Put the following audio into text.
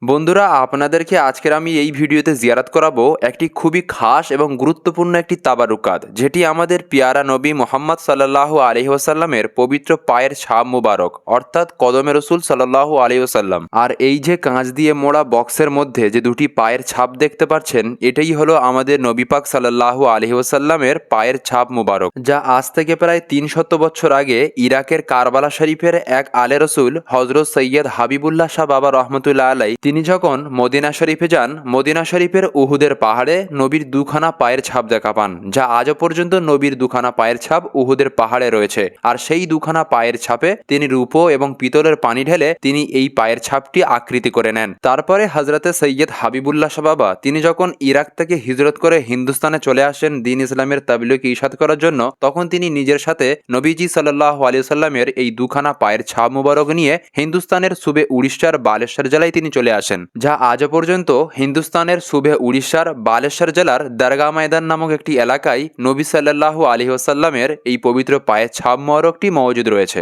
বন্ধুরা, আপনাদেরকে আজকের আমি এই ভিডিওতে জিয়ারত করাবো একটি খুবই খাস এবং গুরুত্বপূর্ণ একটি তাবারুকাত, যেটি আমাদের পিয়ারা নবী মোহাম্মদ সাল্লাল্লাহু আলাইহি ওয়াসাল্লামের পবিত্র পায়ের ছাপ মুবারক, অর্থাৎ কদমে রসুল সাল্লাল্লাহু আলাইহি ওয়াসাল্লাম। আর এই যে কাঁচ দিয়ে মোড়া বক্সের মধ্যে যে দুটি পায়ের ছাপ দেখতে পাচ্ছেন, এটাই হলো আমাদের নবী পাক সাল্লাল্লাহু আলাইহি ওয়াসাল্লামের পায়ের ছাপ মুবারক, যা আজ থেকে প্রায় 300 বছর আগে ইরাকের কারবালা শরীফের এক আলে রসুল হজরত সৈয়দ হাবিবুল্লাহ শাহ বাবা রহমতুল্লাহ আলাই তিনি যখন মদিনা শরীফে যান, মদিনা শরীফের উহুদের পাহাড়ে নবীর দুখানা পায়ের ছাপ দেখা পান, যা আজও পর্যন্ত নবীর দুখানা পায়ের ছাপ উহুদের পাহাড়ে রয়েছে। আর সেই দুখানা পায়ের ছাপে তিনি রূপো এবং পিতলের পানি ঢেলে তিনি এই পায়ের ছাপটি আকৃতি করে নেন। তারপরে হজরতে সৈয়দ হাবিবুল্লাহ শাহ বাবা তিনি যখন ইরাক থেকে হিজরত করে হিন্দুস্তানে চলে আসেন দিন ইসলামের তাবলীগ ইরশাদ করার জন্য, তখন তিনি নিজের সাথে নবীজি সাল্লাল্লাহু আলাইহি ওয়াসাল্লামের এই দুখানা পায়ের ছাপ মুবারক নিয়ে হিন্দুস্তানের সুবে উড়িষ্যার বালেশ্বর জেলায় তিনি চলে আসেন, যা আজও পর্যন্ত হিন্দুস্তানের সুবে উড়িষ্যার বালেশ্বর জেলার দরগা ময়দান নামক একটি এলাকায় নবী সাল্লাল্লাহু আলাইহি ওয়াসাল্লামের এই পবিত্র পায়ের ছাপ মুবারকটি মওজুদ রয়েছে।